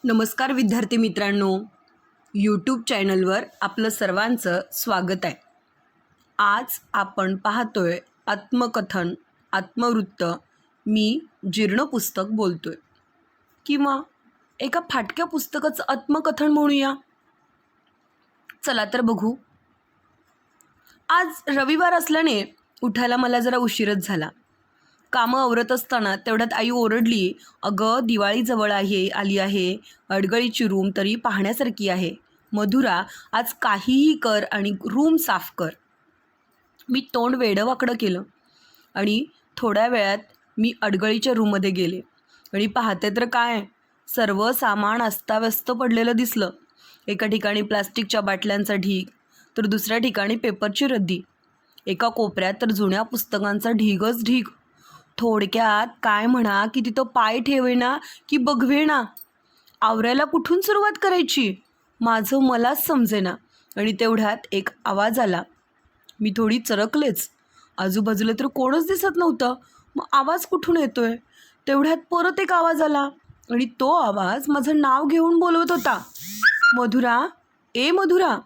नमस्कार विद्यार्थी मित्रांनो, यूट्यूब चॅनलवर आपलं सर्वांचं स्वागत आहे. आज आपण पाहतोय आत्मकथन, आत्मवृत्त मी जीर्ण पुस्तक बोलतोय, किंवा एका फाटक्या पुस्तकाचं आत्मकथन म्हणूया. चला तर बघू. आज रविवार असल्याने उठायला मला जरा उशीरच झाला. कामं आवरत असताना तेवढ्यात आई ओरडली, "अगं, दिवाळी जवळ आली आहे. अडगळीची रूम तरी पाहण्यासारखी आहे. मधुरा, आज काहीही कर आणि रूम साफ कर." मी तोंड वेडंवाकडं केलं आणि थोड्या वेळात मी अडगळीच्या रूममध्ये गेले आणि पाहते तर काय, सर्व सामान अस्ताव्यस्त पडलेलं दिसलं. एका ठिकाणी प्लास्टिकच्या बाटल्यांचा ढीग, तर दुसऱ्या ठिकाणी पेपरची रद्दी. एका कोपऱ्यात तर जुन्या पुस्तकांचा ढीगच ढीग. थोडक्यात काय म्हणा की तिथं पाय ठेवेना की बघवेना. आवरायला कुठून सुरुवात करायची माझं मलाच समजेना. आणि तेवढ्यात एक आवाज आला. मी थोडी चरकलेच. आजूबाजूला तर कोणच दिसत नव्हतं. मग आवाज कुठून येतोय? तेवढ्यात परत एक आवाज आला आणि तो आवाज माझं नाव घेऊन बोलवत होता. "मधुरा, ए मधुरा."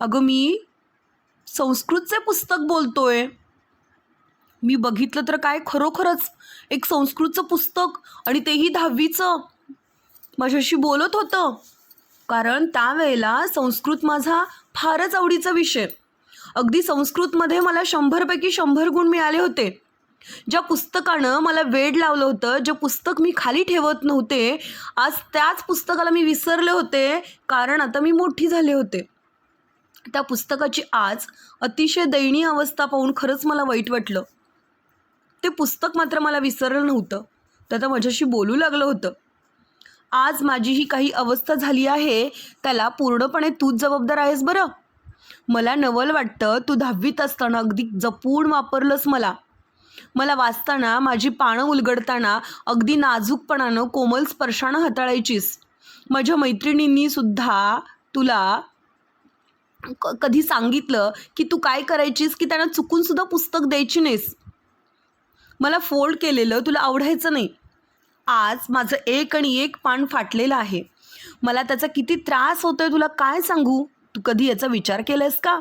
अगं, मी संस्कृतचे पुस्तक बोलतोय. मी बघितलं तर काय, खरोखरच एक संस्कृतचं पुस्तक, आणि तेही 10वीचं माझ्याशी बोलत होतं. कारण त्यावेळेला संस्कृत माझा फारच आवडीचा विषय. अगदी संस्कृतमध्ये मला 100पैकी 100 गुण मिळाले होते. ज्या पुस्तकानं मला वेड लावलं होतं, जे पुस्तक मी खाली ठेवत नव्हते, आज त्याच पुस्तकाला मी विसरले होते, कारण आता मी मोठी झाले होते. त्या पुस्तकाची आज अतिशय दयनीय अवस्था पाहून खरंच मला वाईट वाटलं. ते पुस्तक मात्र मला विसरलं नव्हतं, तर आता माझ्याशी बोलू लागलं होतं. आज माझी ही काही अवस्था झाली आहे, त्याला पूर्णपणे तूच जबाबदार आहेस बरं. मला नवल वाटतं, तू 10वीत असताना अगदी जपून वापरलंस मला वाचताना माझी पानं उलगडताना अगदी नाजूकपणानं, कोमल स्पर्शानं हाताळायचीस. माझ्या मैत्रिणींनी सुद्धा तुला कधी सांगितलं की तू काय करायचीस की त्यांना चुकून सुद्धा पुस्तक द्यायची नाहीस. मला फोल्ड केलेलं तुला आवडायचं नाही. आज माझं एक आणि एक पान फाटलेलं आहे. मला त्याचा किती त्रास होतोय तुला काय सांगू. तू कधी याचा विचार केलायस का?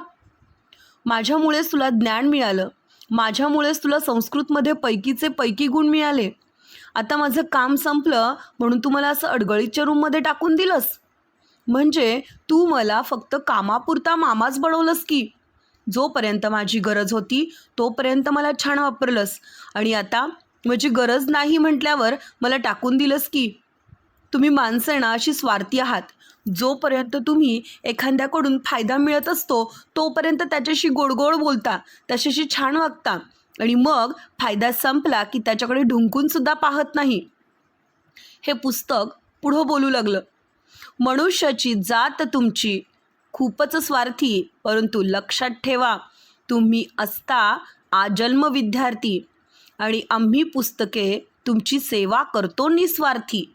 माझ्यामुळेच तुला ज्ञान मिळालं. माझ्यामुळेच तुला संस्कृतमध्ये पैकीचे पैकी गुण मिळाले. आता माझं काम संपलं म्हणून तू मला असं अडगळीच्या रूममध्ये टाकून दिलंस. म्हणजे तू मला फक्त कामापुरता मामाच बनवलंस की. जोपर्यंत माझी गरज होती तोपर्यंत मला छान वापरलंस, आणि आता माझी गरज नाही म्हटल्यावर मला टाकून दिलंस की. तुम्ही माणसं ना अशी स्वार्थी आहात. जोपर्यंत तुम्ही एखाद्याकडून फायदा मिळत असतो तोपर्यंत त्याच्याशी गोडगोड बोलता, त्याच्याशी छान वागता, आणि मग फायदा संपला की त्याच्याकडे ढुंकूनसुद्धा पाहत नाही. हे पुस्तक पुढं बोलू लागलं. मनुष्याची जात तुमची खूपच स्वार्थी, परंतु लक्षात ठेवा, तुम्ही असता आजन्म विद्यार्थी, आणि आम्ही पुस्तके तुमची सेवा करतो निस्वार्थी.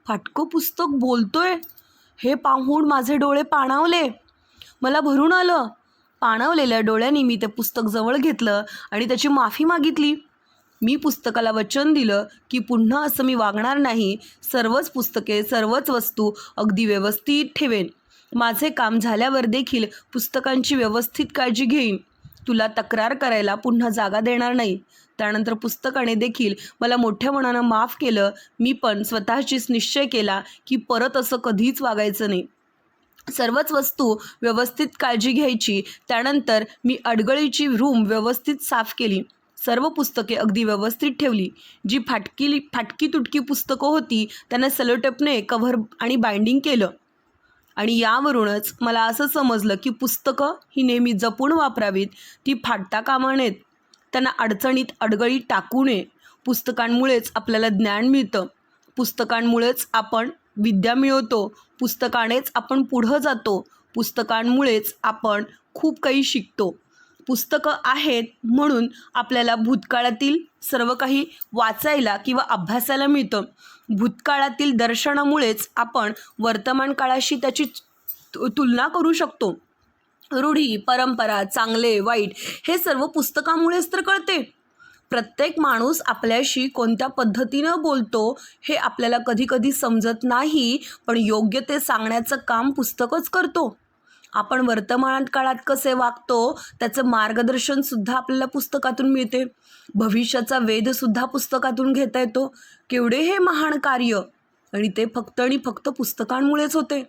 फाटकं पुस्तक बोलतोय हे पाहून माझे डोळे पाणावले. मला भरून आलं. पाणावलेल्या डोळ्यांनी मी ते पुस्तक जवळ घेतलं आणि त्याची माफी मागितली. मी पुस्तकाला वचन दिलं की पुन्हा असं मी वागणार नाही. सर्वच पुस्तके, सर्वच वस्तू अगदी व्यवस्थित ठेवेन. माझे काम झाल्यावर देखील पुस्तकांची व्यवस्थित काळजी घेईन. तुला तक्रार करायला पुन्हा जागा देणार नाही. त्यानंतर पुस्तकाने देखील मला मोठ्या मनानं माफ केलं. मी पण स्वतःशीच निश्चय केला की परत असं कधीच वागायचं नाही. सर्वच वस्तू व्यवस्थित काळजी घ्यायची. त्यानंतर मी अडगळीची रूम व्यवस्थित साफ केली. सर्व पुस्तके अगदी व्यवस्थित ठेवली. जी फाटकी तुटकी पुस्तकं होती त्यांना सेलोटेपने कव्हर आणि बाइंडिंग केलं. आणि यावरूनच मला असं समजलं की पुस्तकं ही नेहमी जपून वापरावीत. ती फाटता कामा नयेत. त्यांना अडचणीत, अडगळीत टाकू नये. पुस्तकांमुळेच आपल्याला ज्ञान मिळतं. पुस्तकांमुळेच आपण विद्या मिळवतो. पुस्तकानेच आपण पुढं जातो. पुस्तकांमुळेच आपण खूप काही शिकतो. पुस्तकं आहेत म्हणून आपल्याला भूतकाळातील सर्व काही वाचायला किंवा अभ्यासाला मिळतं. भूतकाळातील दर्शनामुळेच आपण वर्तमान काळाशी त्याची तुलना करू शकतो. रूढी, परंपरा, चांगले वाईट हे सर्व पुस्तकामुळेच तर कळते. प्रत्येक माणूस आपल्याशी कोणत्या पद्धतीनं बोलतो हे आपल्याला कधी कधी समजत नाही, पण योग्य ते सांगण्याचं काम पुस्तकच करतो. आपण वर्तमान काळात कसे वागतो त्याचं मार्गदर्शनसुद्धा आपल्याला पुस्तकातून मिळते. भविष्याचा वेधसुद्धा पुस्तकातून घेता येतो. केवढे हे महान कार्य, आणि ते फक्त आणि फक्त पुस्तकांमुळेच होते.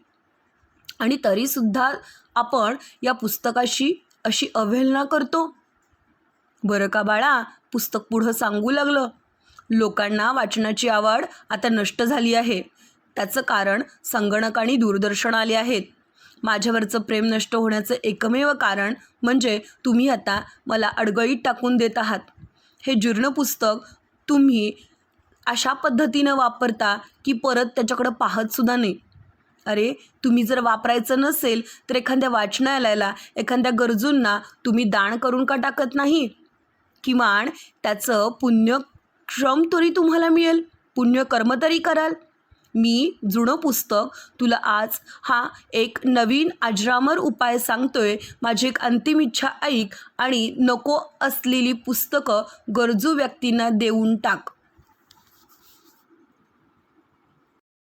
आणि तरीसुद्धा आपण या पुस्तकाशी अशी अवहेलना करतो. बरं का बाळा, पुस्तक पुढं सांगू लागलं, लोकांना वाचनाची आवड आता नष्ट झाली आहे. त्याचं कारण संगणक आणि दूरदर्शन आले आहेत. माझ्यावरचं प्रेम नष्ट होण्याचं एकमेव कारण म्हणजे तुम्ही आता मला अडगळीत टाकून देत आहात. हे जीर्ण पुस्तक तुम्ही अशा पद्धतीनं वापरता की परत त्याच्याकडं पाहतसुद्धा नाही. अरे, तुम्ही जर वापरायचं नसेल तर एखाद्या वाचनालयाला, एखाद्या गरजूंना तुम्ही दान करून का टाकत नाही? किमान त्याचं पुण्यश्रम तरी तुम्हाला मिळेल, पुण्यकर्म तरी कराल. मी जुनं पुस्तक तुला आज हा एक नवीन अजरामर उपाय सांगतोय. माझी एक अंतिम इच्छा ऐक आणि नको असलेली पुस्तकं गरजू व्यक्तींना देऊन टाक.